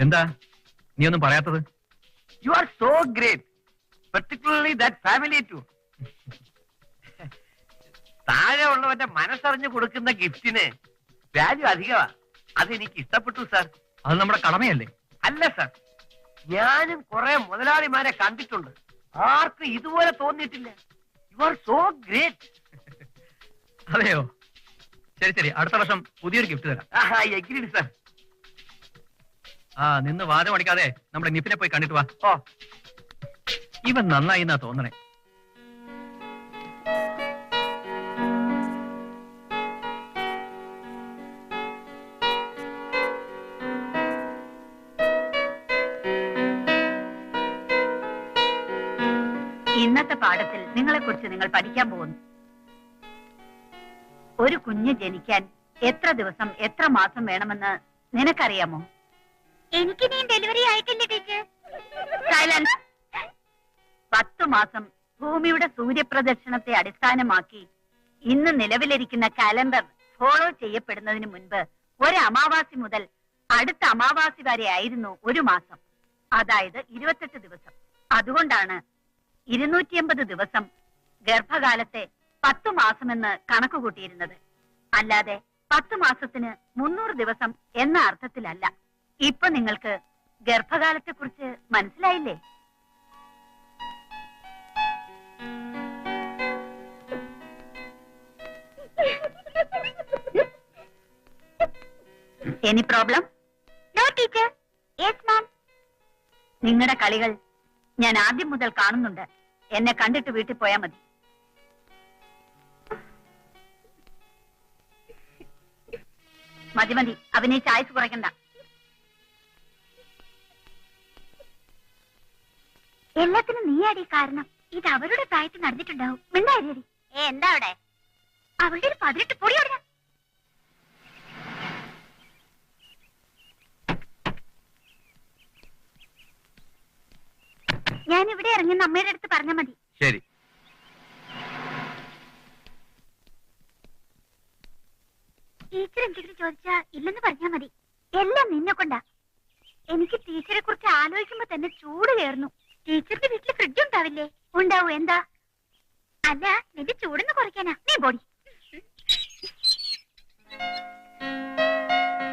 എന്താ നീ ഒന്നും പറയാത്തത്? You are so great, particularly that family too. താഴെ ഉള്ളവന്റെ മനസ്സറിഞ്ഞു കൊടുക്കുന്ന ഗിഫ്റ്റിന് വാല്യൂ അധികമാ. അതെനിക്ക് ഇഷ്ടപ്പെട്ടു സാർ. അത് നമ്മുടെ കടമയല്ലേ? അല്ല സാർ, ഞാനും കുറെ മുതലാളിമാരെ കണ്ടിട്ടുണ്ട്, ആർക്കും ഇതുപോലെ തോന്നിയിട്ടില്ല. U are so great. അതെയോ? ശരി ശരി, അടുത്ത വർഷം പുതിയൊരു ഗിഫ്റ്റ് തരാം. Agreed sir. നിന്ന് വാദം അടിക്കാതെ നമ്മുടെ നിപ്പിനെ പോയി കണ്ടിട്ട് വാ. ഓ, ഇവൻ നന്നായി എന്നാ തോന്നണേ. ഇന്നത്തെ പാഠത്തിൽ നിങ്ങളെക്കുറിച്ച് നിങ്ങൾ പഠിക്കാൻ പോകുന്നു. ഒരു കുഞ്ഞ് ജനിക്കാൻ എത്ര ദിവസം എത്ര മാസം വേണമെന്ന് നിനക്കറിയാമോ? എനിക്ക് നീ ഡെലിവറി ആയിട്ടില്ല ടീച്ചർ. 10 മാസം ഭൂമിയുടെ സൂര്യപ്രദക്ഷിണത്തെ അടിസ്ഥാനമാക്കി ഇന്ന് നിലവിലിരിക്കുന്ന കാലണ്ടർ ഫോളോ ചെയ്യപ്പെടുന്നതിന് മുൻപ് ഒരു അമാവാസി മുതൽ അടുത്ത അമാവാസി വരെ ആയിരുന്നു ഒരു മാസം, അതായത് 28 ദിവസം. അതുകൊണ്ടാണ് 280 ദിവസം ഗർഭകാലത്തെ 10 മാസമെന്ന് കണക്കുകൂട്ടിയിരുന്നത്. അല്ലാതെ 10 മാസത്തിന് 300 ദിവസം എന്ന അർത്ഥത്തിലല്ല. ഇപ്പൊ നിങ്ങൾക്ക് ഗർഭകാലത്തെ കുറിച്ച് മനസ്സിലായില്ലേ? Any problem? No teacher. Yes ma'am. നിങ്ങളുടെ കളികൾ ഞാൻ ആദ്യം മുതൽ കാണുന്നുണ്ട്. എന്നെ കണ്ടിട്ട് വീട്ടിൽ പോയാൽ മതി. മതി മതി, അഭിനയിച്ച് ആയുസ് കുറയ്ക്കണ്ട. എല്ലാത്തിനും നീയാടി കാരണം. ഇത് അവരുടെ പ്രായത്തിൽ നടന്നിട്ടുണ്ടാവും. മിണ്ടാരി. എന്താ അവിടെ? അവളുടെ ഒരു 18 പൊടി അവിടെ. ഞാൻ ഇവിടെ ഇറങ്ങുന്ന അമ്മയുടെ അടുത്ത് പറഞ്ഞാൽ മതി. ശരി. ടീച്ചർ എന്തെങ്കിലും ചോദിച്ചാ ഇല്ലെന്ന് പറഞ്ഞാൽ മതി. എല്ലാം നിന്നെ കൊണ്ടാ. എനിക്ക് ടീച്ചറെ കുറിച്ച് ആലോചിക്കുമ്പോ തന്നെ ചൂട് കയറുന്നു. ടീച്ചറിന്റെ വീട്ടിൽ ഫ്രിഡ്ജ് ഉണ്ടാവില്ലേ? ഉണ്ടാവും. എന്താ? അല്ല, നിന്റെ ചൂടൊന്ന് കുറയ്ക്കാനാ. നീ ബോഡി.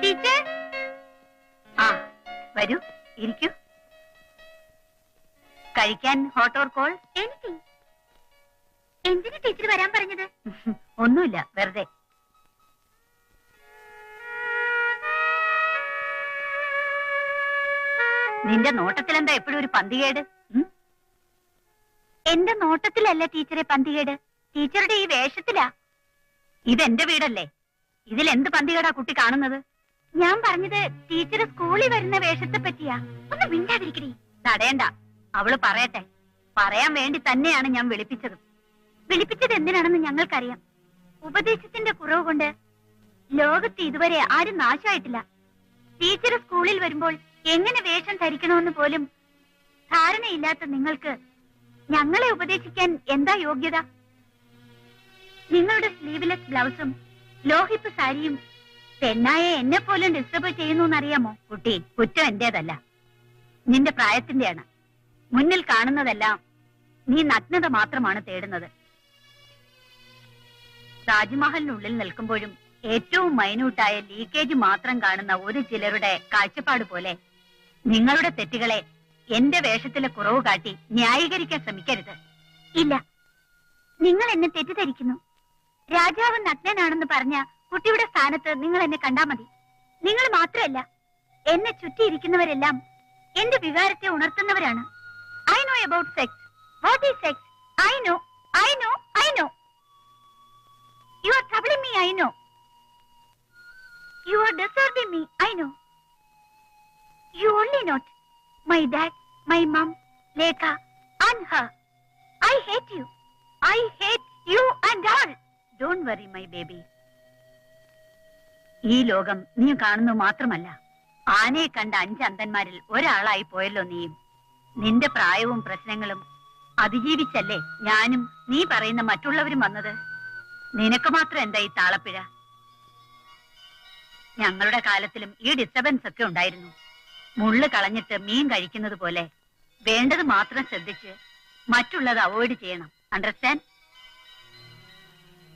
ടീച്ചർ. വരൂ, ഇരിക്കൂ. കഴിക്കാൻ ഹോട്ട് ഓർ കോൾഡ്? എനിക്ക് എന്തിനു ടീച്ചർ വരാൻ പറഞ്ഞത്? ഒന്നുമില്ല, വെറുതെ. നിന്റെ നോട്ടത്തിൽ എന്താ എപ്പോഴും ഒരു പന്തികേട്? എന്റെ നോട്ടത്തിലല്ല ടീച്ചറെ പന്തികേട്, ടീച്ചറുടെ ഈ വേഷത്തിലാ. ഇതെന്റെ വീടല്ലേ, ഇതിൽ എന്ത് പന്തികേടാ കുട്ടി കാണുന്നത്? ഞാൻ പറഞ്ഞത് ടീച്ചർ സ്കൂളിൽ വരുന്ന വേഷത്തെ പറ്റിയാ. ഒന്ന് മിണ്ടാതിരിക്കണേ. തടയണ്ട, അവള് പറയട്ടെ. പറയാൻ വേണ്ടി തന്നെയാണ് ഞാൻ വിളിപ്പിച്ചത്. വിളിപ്പിച്ചത് എന്തിനാണെന്ന് ഞങ്ങൾക്കറിയാം. ഉപദേശത്തിന്റെ കുറവ് കൊണ്ട് ലോകത്ത് ഇതുവരെ ആരും നാശമായിട്ടില്ല. ടീച്ചർ സ്കൂളിൽ വരുമ്പോൾ എങ്ങനെ വേഷം ധരിക്കണമെന്ന് പോലും ധാരണയില്ലാത്ത നിങ്ങൾക്ക് ഞങ്ങളെ ഉപദേശിക്കാൻ എന്താ യോഗ്യത? നിങ്ങളുടെ സ്ലീവ്ലെസ് ബ്ലൗസും ലോഹിപ്പ് സാരിയും പെണ്ണായ എന്നെ പോലും ഡിസ്റ്റർബ് ചെയ്യുന്നു എന്നറിയാമോ? കുട്ടി, കുറ്റം എന്റേതല്ല, നിന്റെ പ്രായത്തിന്റെയാണ്. മുന്നിൽ കാണുന്നതെല്ലാം നീ നഗ്നത മാത്രമാണ് തേടുന്നത്. താജ്മഹലിനുള്ളിൽ നിൽക്കുമ്പോഴും ഏറ്റവും മൈന്യൂട്ടായ ലീക്കേജ് മാത്രം കാണുന്ന ഒരു ചിലരുടെ കാഴ്ചപ്പാട് പോലെ നിങ്ങളുടെ തെറ്റുകളെ എന്റെ വേഷത്തിലെ കുറവ് കാട്ടി ന്യായീകരിക്കാൻ ശ്രമിക്കരുത്. ഇല്ല, നിങ്ങൾ എന്നെ തെറ്റിദ്ധരിക്കുന്നു. രാജാവ് നഗ്നനാണെന്ന് പറഞ്ഞ കുട്ടിയുടെ സ്ഥാനത്ത് നിങ്ങൾ എന്നെ കണ്ടാ മതി. നിങ്ങൾ മാത്രമല്ല, എന്നെ ചുറ്റിയിരിക്കുന്നവരെല്ലാം എന്റെ വികാരത്തെ ഉണർത്തുന്നവരാണ്. I know about sex. What is sex? I know, I know, I know. You are troubling me. I know. You are disturbing me. I know. You only not. My dad, my mom, Lekha, and her. I hate you. I hate you and all. Don't worry, my baby. ഈ ലോകം നീ കാണുന്നത് മാത്രമല്ല, ആനയെ കണ്ട 5 അന്ധന്മാരിൽ ഒരാളായി പോയല്ലോ നീയും. നിന്റെ പ്രായവും പ്രശ്നങ്ങളും അതിജീവിച്ചല്ലേ ഞാനും നീ പറയുന്ന മറ്റുള്ളവരും വന്നത്. നിനക്ക് മാത്രം എന്താ ഈ താളപ്പിഴ? ഞങ്ങളുടെ കാലത്തിലും ഈ ഡിസ്റ്റർബൻസ് ഒക്കെ ഉണ്ടായിരുന്നു. മുള്ളു കളഞ്ഞിട്ട് മീൻ കഴിക്കുന്നത് പോലെ വേണ്ടത് മാത്രം ശ്രദ്ധിച്ച് മറ്റുള്ളത് അവോയ്ഡ് ചെയ്യണം. അണ്ടർസ്റ്റാൻഡ്?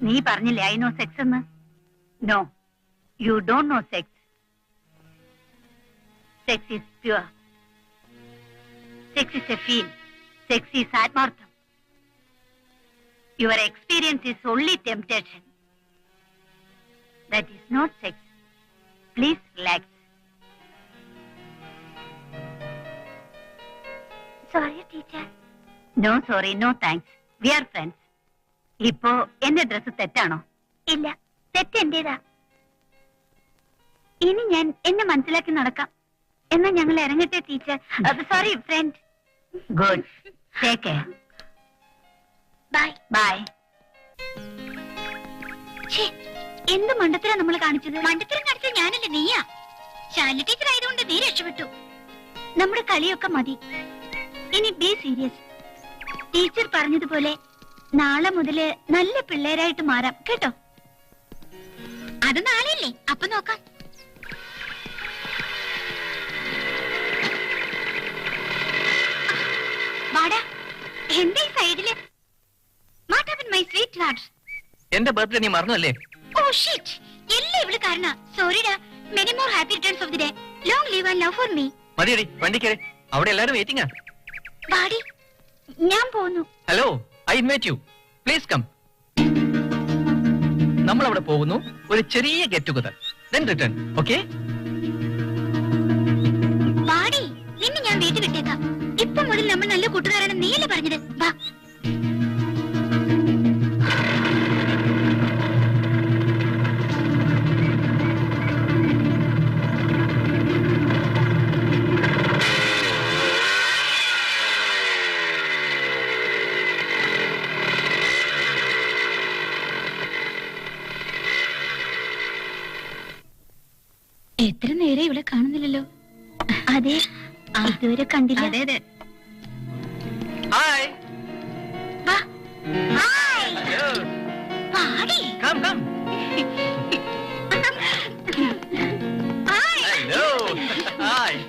നീ പറഞ്ഞില്ലേ ഐ നോ സെക്സ് എന്ന്? No, you don't know sex. Sex is pure. Sex is a feel. Sex is ആത്മാർത്ഥം. Your experience is only temptation. That is not sex. Please relax. Sorry, teacher. No sorry, no thanks. We are friends. ഇപ്പോ എന്റെ dress തെറ്റാണോ? ഇല്ല, തെറ്റ് എന്റേതാ. ഇനി ഞാൻ എന്നെ മനസ്സിലാക്കി നടക്കാം. എന്നാ ഞങ്ങൾ ഇറങ്ങട്ടെ teacher. Sorry friend. Good. Take care. Bye. Bye. എന്ത് മണ്ടത്തരാ നമ്മൾ കാണിച്ചത്? മണ്ടത്തരം കാണിച്ചത് ഞാനല്ല, നീയാ. ശാലി ടീച്ചർ ആയതുകൊണ്ട് നീ രക്ഷപ്പെട്ടു. നമ്മുടെ കളിയൊക്കെ മതി. ഇനി ബി സീരിയസ്. ടീച്ചർ പറഞ്ഞതുപോലെ നാളെ മുതല് നല്ല പിള്ളേരായിട്ട് മാറാം കേട്ടോ. അത് നാളെയല്ലേ, അപ്പൊ നോക്കാം. വാടാ, എന്റെ ഈ സൈഡില് what happen my sweet heart? എന്റെ ബർത്ത്ഡേ നീ മറന്നല്ലേ? Oh shit! എല്ലാം ഇവള് കാരണ. സോറിഡാ. Many more happy returns of the day. Long live and love for me. മതിയടി, വണ്ടിക്കേറി. അവിടെ എല്ലാരും വെയിറ്റിംഗാ. വാടി, ഞാൻ പോന്നു. Hello, I invite you. Please come. നമ്മൾ അവിടെ പോകുന്നു, ഒരു ചെറിയ get together, then return. Okay? വാടി, നിന്നെ ഞാൻ വീട്ടിൽ വിട്ടേക്കാം. ഇപ്പൊ മുതൽ നമ്മൾ നല്ല കൂട്ടുകാരാണ് നീയല്ലേ പറഞ്ഞത്. വാ. എത്ര നേരെ ഇവിടെ കാണുന്നില്ലല്ലോ. അതെ, ഇതുവരെ കണ്ടില്ല. അതെ അതെ. ഹായ്. വാ. ഹായ്. ഹലോ. വാടി. Come come. Hi. Hello. Hi.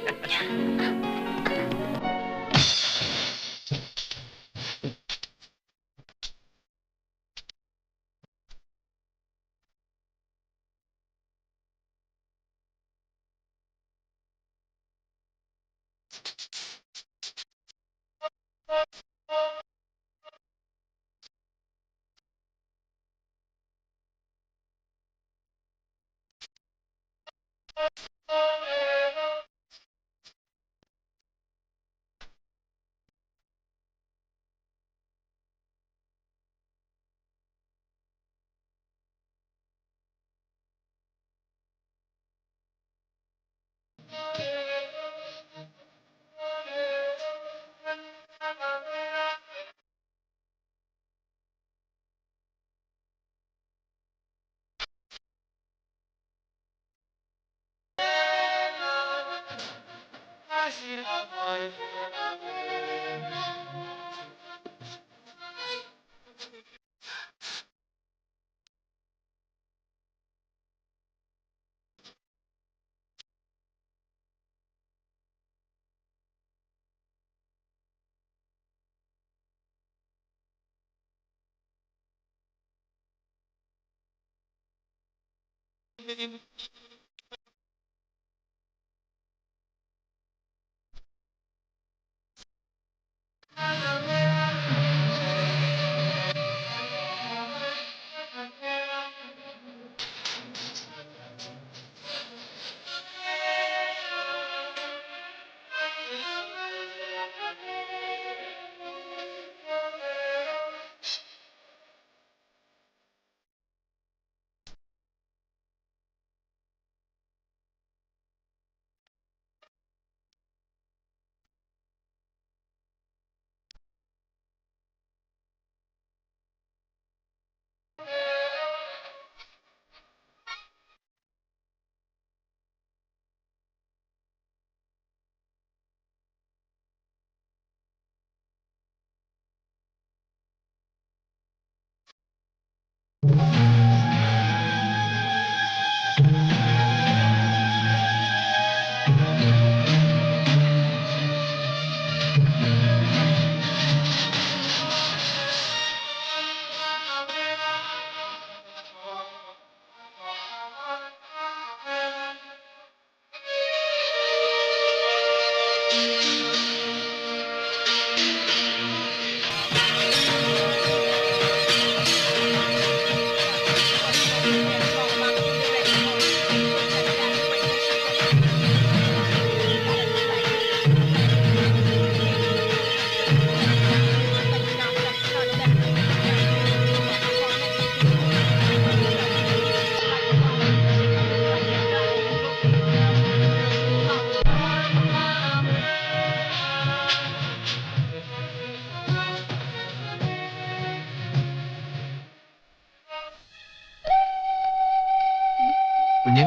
കുഞ്ഞെ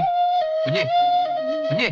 കുഞ്ഞെ കുഞ്ഞെ